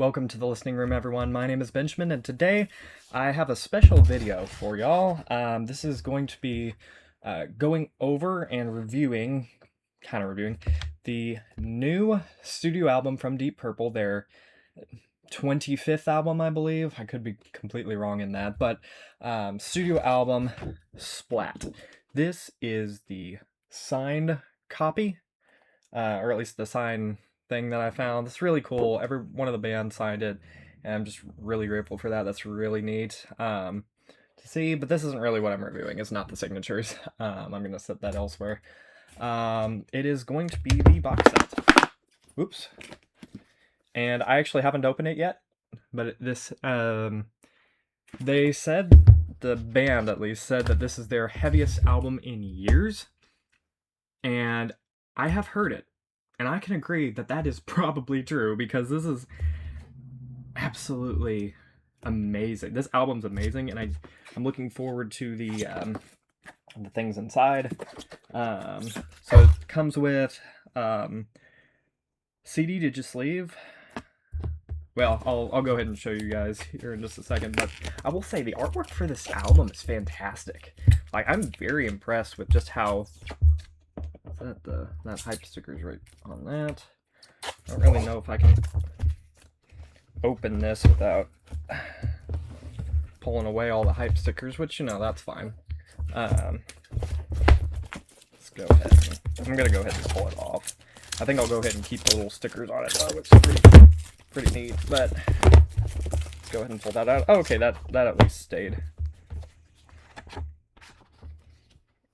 Welcome to the listening room, everyone. My name is Benjamin, and today I have a special video for y'all. This is going to be going over and reviewing the new studio album from Deep Purple, their 25th album, I believe. I could be completely wrong in that, but studio album Splat. This is the signed copy, or at least the signed thing that I found. It's really cool. Every one of the bands signed it, and I'm just really grateful for that. That's really neat to see, but this isn't really what I'm reviewing. It's not the signatures. I'm going to set that elsewhere. It is going to be the box set. Oops. And I actually haven't opened it yet, but this, they said, the band at least, said that this is their heaviest album in years, and I have heard it. And I can agree that that is probably true, because this is absolutely amazing. This album's amazing, and I'm looking forward to the things inside. So it comes with CD Digisleeve. Well, I'll go ahead and show you guys here in just a second, but I will say the artwork for this album is fantastic. Like, I'm very impressed with just how that hype sticker's right on that. I don't really know if I can open this without pulling away all the hype stickers, which, you know, that's fine. Let's go ahead. I'm gonna go ahead and pull it off. I think I'll go ahead and keep the little stickers on it though, which is pretty neat. But let's go ahead and pull that out. Oh, okay, that at least stayed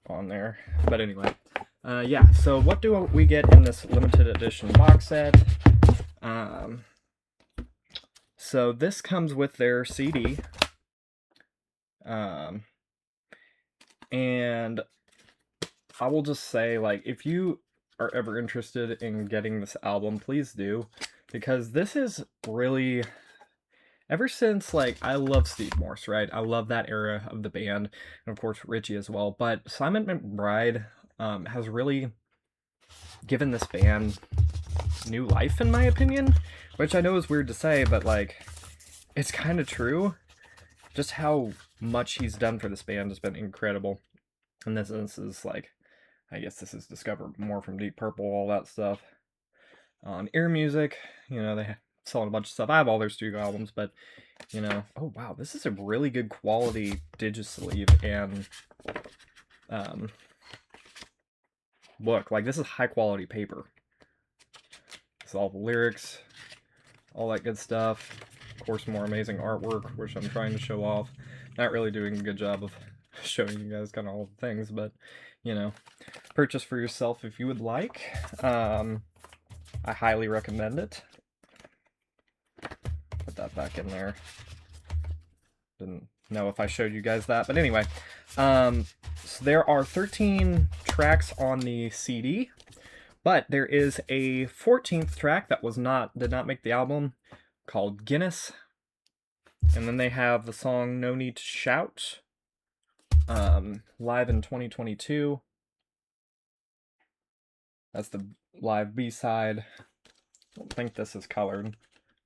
on there. But anyway. Yeah, so what do we get in this limited edition box set? So this comes with their CD. And I will just say, like, if you are ever interested in getting this album, please do. Because this is really, ever since, like, I love Steve Morse, right? I love that era of the band. And of course, Richie as well. But Simon McBride has really given this band new life, in my opinion, which I know is weird to say, but like, it's kind of true. Just how much he's done for this band has been incredible. And this is like, I guess this is discovered more from Deep Purple, all that stuff. On Ear Music, you know, they sell a bunch of stuff. I have all their studio albums, but, you know, oh wow, this is a really good quality digisleeve and look, like, this is high quality paper. It's all the lyrics, all that good stuff. Of course, more amazing artwork, which I'm trying to show off. Not really doing a good job of showing you guys kind of all the things, but, you know, purchase for yourself if you would like. I highly recommend it. Put that back in there. Didn't know if I showed you guys that, but anyway. So there are 13 tracks on the CD, but there is a 14th track that did not make the album, called Guinness. And then they have the song No Need to Shout, live in 2022. That's the live B-side. I don't think this is colored.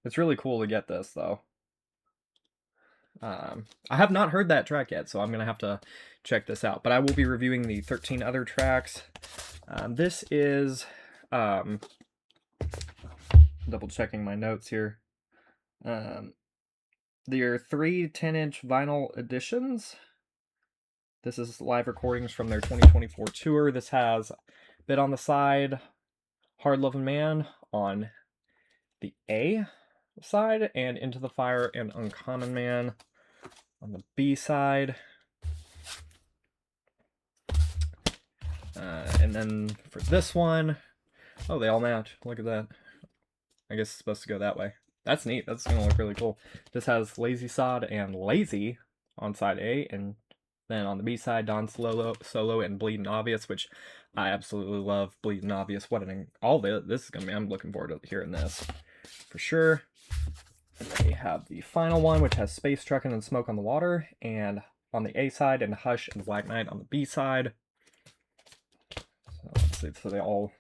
It's really cool to get this, though. I have not heard that track yet, so I'm going to have to check this out. But I will be reviewing the 13 other tracks. This is, double checking my notes here. There are 3 10-inch vinyl editions. This is live recordings from their 2024 tour. This has Bit on the Side, Hard Lovin' Man on the A side, and Into the Fire and Uncommon Man on the B side. And then for this one, oh, they all match. Look at that. I guess it's supposed to go that way. That's neat. That's going to look really cool. This has Lazy Sod and Lazy on side A, and then on the B side, Don Solo and Bleeding Obvious, which I absolutely love. Bleeding Obvious. This is going to be, I'm looking forward to hearing this for sure. And then we have the final one, which has Space Truckin' and Smoke on the Water, and on the A side, and Hush and Black Knight on the B side. So let's see, so they all,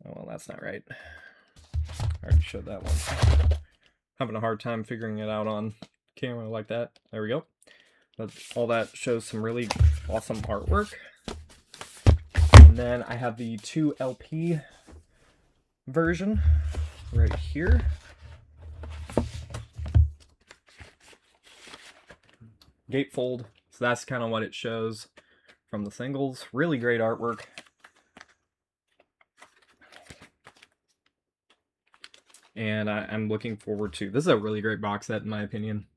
oh well, that's not right. I already showed that one. Having a hard time figuring it out on camera like that. There we go. All that shows some really awesome artwork. And then I have the 2 LP version right here. Gatefold. So that's kind of what it shows from the singles. Really great artwork. And I'm looking forward to... This is a really great box set, in my opinion.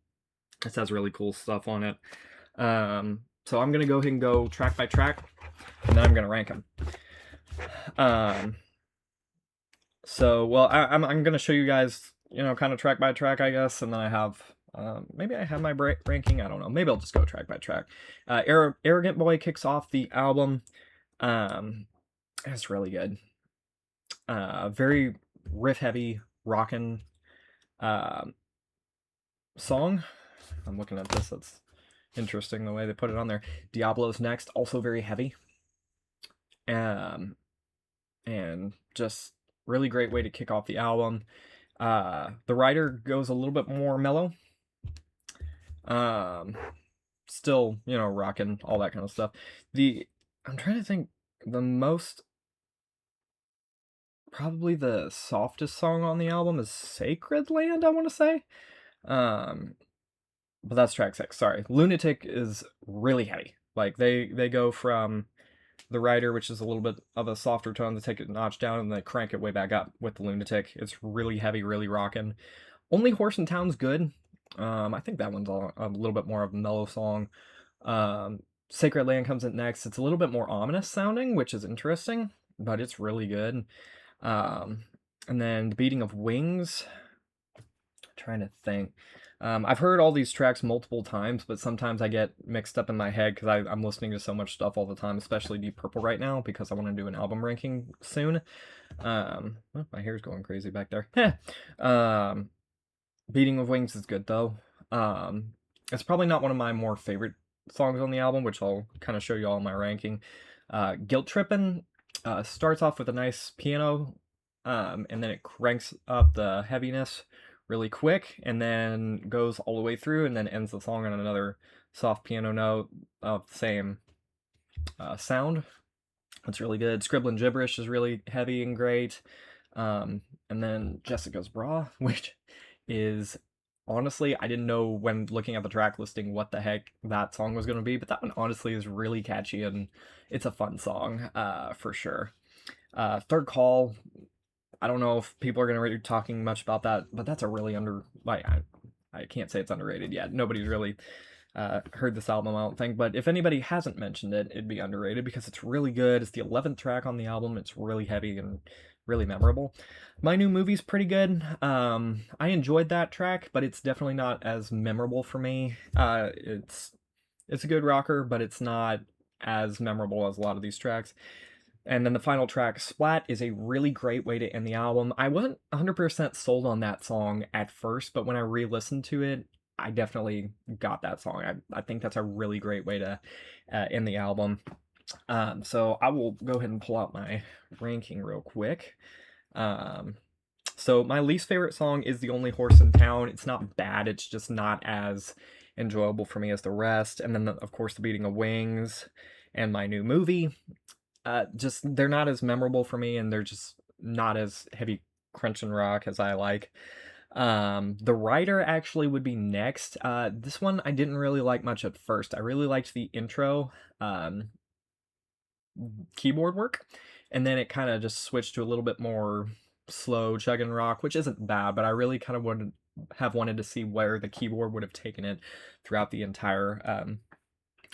This has really cool stuff on it. So I'm going to go ahead and go track by track, and then I'm going to rank them. Well, I'm going to show you guys, you know, kind of track by track, I guess, and then I have... maybe I have my ranking, I don't know. Maybe I'll just go track by track. Arrogant Boy kicks off the album. It's really good. Very riff-heavy, rockin' song. I'm looking at this. That's interesting the way they put it on there. Diablo's next, also very heavy. And just really great way to kick off the album. The Rider goes a little bit more mellow. Still, you know, rocking, all that kind of stuff. I'm trying to think, probably the softest song on the album is Sacred Land, I want to say. But that's track 6, sorry. Lunatic is really heavy. Like, they go from the Rider, which is a little bit of a softer tone, to take it a notch down, and then crank it way back up with the Lunatic. It's really heavy, really rocking. Only Horse in Town's good. I think that one's a little bit more of a mellow song. Sacred Land comes in next. It's a little bit more ominous sounding, which is interesting, but it's really good. And then The Beating of Wings. I'm trying to think. I've heard all these tracks multiple times, but sometimes I get mixed up in my head because I'm listening to so much stuff all the time, especially Deep Purple right now, because I want to do an album ranking soon. Oh, my hair's going crazy back there. Beating of Wings is good, though. It's probably not one of my more favorite songs on the album, which I'll kind of show you all in my ranking. Guilt Trippin' starts off with a nice piano, and then it cranks up the heaviness really quick, and then goes all the way through, and then ends the song on another soft piano note of the same sound. That's really good. Scribbling Gibberish is really heavy and great. And then Jessica's Bra, which is... Honestly, I didn't know when looking at the track listing what the heck that song was going to be, but that one honestly is really catchy, and it's a fun song, for sure. Third Call, I don't know if people are going to be talking much about that, but that's a really I can't say it's underrated yet. Nobody's really heard this album, I don't think, but if anybody hasn't mentioned it, it'd be underrated because it's really good. It's the 11th track on the album. It's really heavy and really memorable. My New Movie's pretty good. I enjoyed that track, but it's definitely not as memorable for me. It's a good rocker, but it's not as memorable as a lot of these tracks. And then the final track, Splat, is a really great way to end the album. I wasn't 100% sold on that song at first, but when I re-listened to it, I definitely got that song. I think that's a really great way to end the album. So I will go ahead and pull out my ranking real quick. So my least favorite song is The Only Horse in Town. It's not bad, it's just not as enjoyable for me as the rest. And then, of course, The Beating of Wings and My New Movie. They're not as memorable for me, and they're just not as heavy crunch and rock as I like. The Rider actually would be next. This one I didn't really like much at first. I really liked the intro keyboard work, and then it kind of just switched to a little bit more slow chugging rock, which isn't bad, but I really kind of wanted to see where the keyboard would have taken it throughout the entire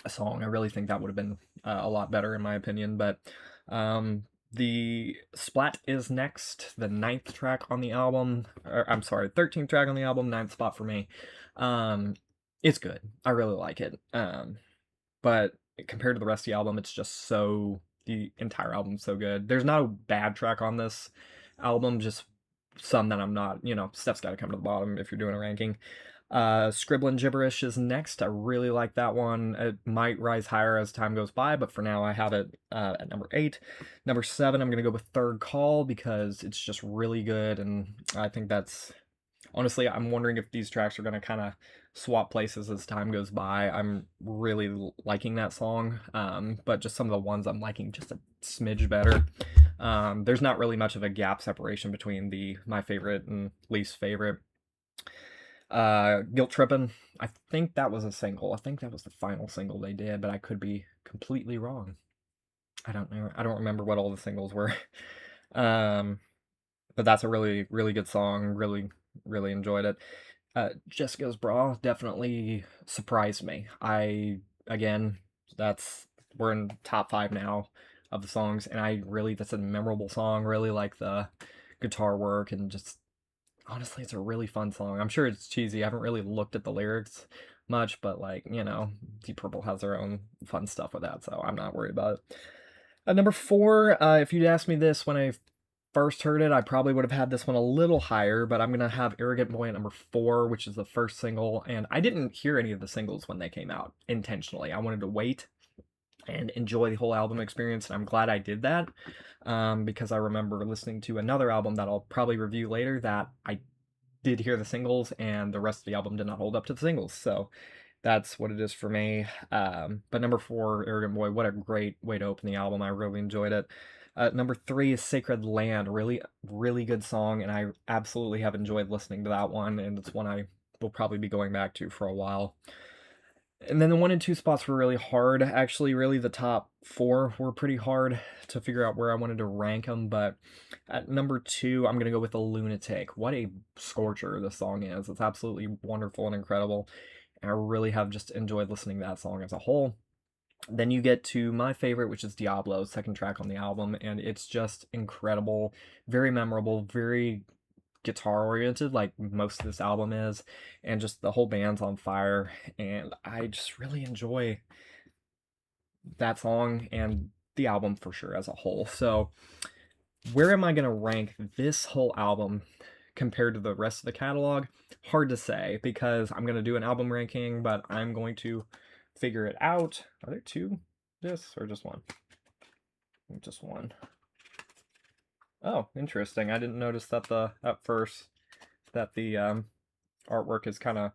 song. I really think that would have been a lot better in my opinion, but the Splat is next, the 9th track on the album, or I'm sorry, 13th track on the album, 9th spot for me. It's good. I really like it. But compared to the rest of the album, it's just the entire album's so good. There's not a bad track on this album, just some that I'm not, Steph's got to come to the bottom if you're doing a ranking. Scribbling Gibberish is next. I really like that one. It might rise higher as time goes by, but for now I have it at number 8. Number 7, I'm going to go with Third Call because it's just really good, and I think that's... Honestly, I'm wondering if these tracks are going to kind of swap places as time goes by. I'm really liking that song, but just some of the ones I'm liking just a smidge better. There's not really much of a gap separation between my favorite and least favorite. Guilt Trippin', I think that was a single. I think that was the final single they did, but I could be completely wrong. I don't know. I don't remember what all the singles were. But that's a really, really good song. Really, really enjoyed it. Jessica's Bra definitely surprised me. Again, we're in top 5 now of the songs, and that's a memorable song. Really like the guitar work, and just honestly, it's a really fun song. I'm sure it's cheesy. I haven't really looked at the lyrics much, but Deep Purple has their own fun stuff with that, so I'm not worried about it. Number 4, if you'd asked me this when I first heard it, I probably would have had this one a little higher, but I'm going to have Arrogant Boy at number 4, which is the first single, and I didn't hear any of the singles when they came out intentionally. I wanted to wait and enjoy the whole album experience, and I'm glad I did that, because I remember listening to another album that I'll probably review later that I did hear the singles, and the rest of the album did not hold up to the singles, so that's what it is for me. But number 4, Arrogant Boy, what a great way to open the album. I really enjoyed it. Number 3 is Sacred Land, really, really good song, and I absolutely have enjoyed listening to that one, and it's one I will probably be going back to for a while. And then the 1 and 2 spots were really hard. Actually, really, the top 4 were pretty hard to figure out where I wanted to rank them. But at number 2, I'm going to go with The Lunatic. What a scorcher this song is. It's absolutely wonderful and incredible. And I really have just enjoyed listening to that song as a whole. Then you get to my favorite, which is Diablo, second track on the album. And it's just incredible, very memorable, very guitar oriented like most of this album is, and just the whole band's on fire, and I just really enjoy that song and the album for sure as a whole. So where am I going to rank this whole album compared to the rest of the catalog? Hard to say, because I'm going to do an album ranking, but I'm going to figure it out. Are there 2 discs or just 1? Just 1. Oh, interesting. I didn't notice that at first that the artwork is kind of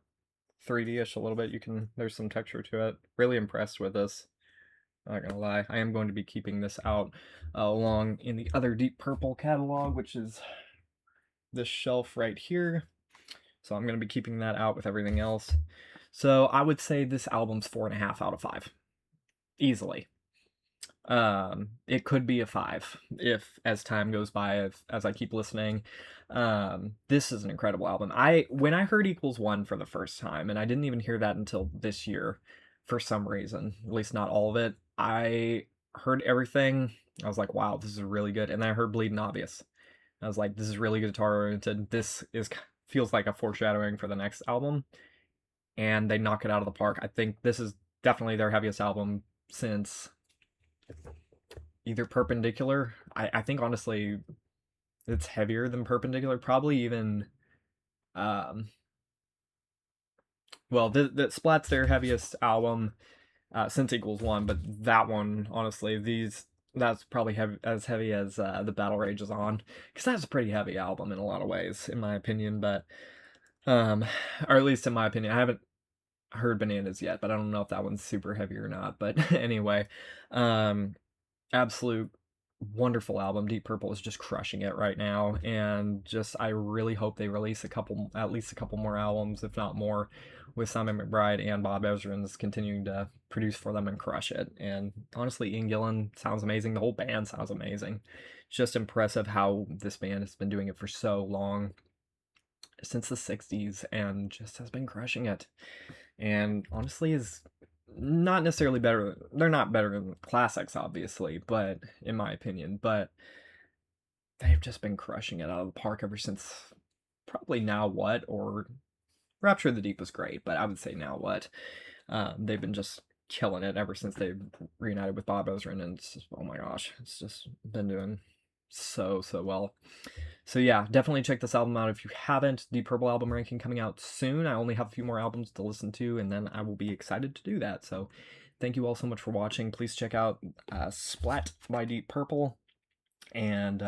3D-ish a little bit. There's some texture to it. Really impressed with this. Not gonna lie. I am going to be keeping this out along in the other Deep Purple catalog, which is this shelf right here. So I'm gonna be keeping that out with everything else. So I would say this album's 4.5 out of 5. Easily. It could be a 5 if as time goes by, as I keep listening. This is an incredible album. When I heard Equals One for the first time, and I didn't even hear that until this year for some reason, at least not all of it, I heard everything. I was like, wow, this is really good. And then I heard Bleeding Obvious. I was like, this is really guitar oriented. Feels like a foreshadowing for the next album, and they knock it out of the park. I think this is definitely their heaviest album since either Perpendicular. I think honestly it's heavier than Perpendicular, probably even the Splat's their heaviest album since Equals One, but that one, honestly, that's probably as heavy as the Battle Rage is on, because that's a pretty heavy album in a lot of ways, in my opinion. But or at least in my opinion, I haven't heard Bananas yet, but I don't know if that one's super heavy or not. But anyway, absolute wonderful album. Deep Purple is just crushing it right now, and I really hope they release at least a couple more albums, if not more, with Simon McBride and Bob Ezrin's continuing to produce for them and crush it. And honestly, Ian Gillan sounds amazing. The whole band sounds amazing. It's just impressive how this band has been doing it for so long, since the 60s, and just has been crushing it. And honestly is not necessarily better. They're not better than the classics, obviously, but in my opinion, but they've just been crushing it out of the park ever since probably Now What, or Rapture of the Deep was great, but I would say Now What. They've been just killing it ever since they've reunited with Bob Ezrin, and oh my gosh, it's just been doing so well. So yeah, definitely check this album out if you haven't. Deep Purple album ranking coming out soon. I only have a few more albums to listen to, and then I will be excited to do that. So thank you all so much for watching. Please check out Splat by Deep Purple, and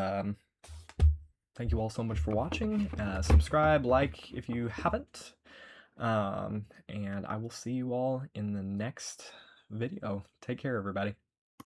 thank you all so much for watching. Subscribe, like if you haven't, and I will see you all in the next video. Take care, everybody.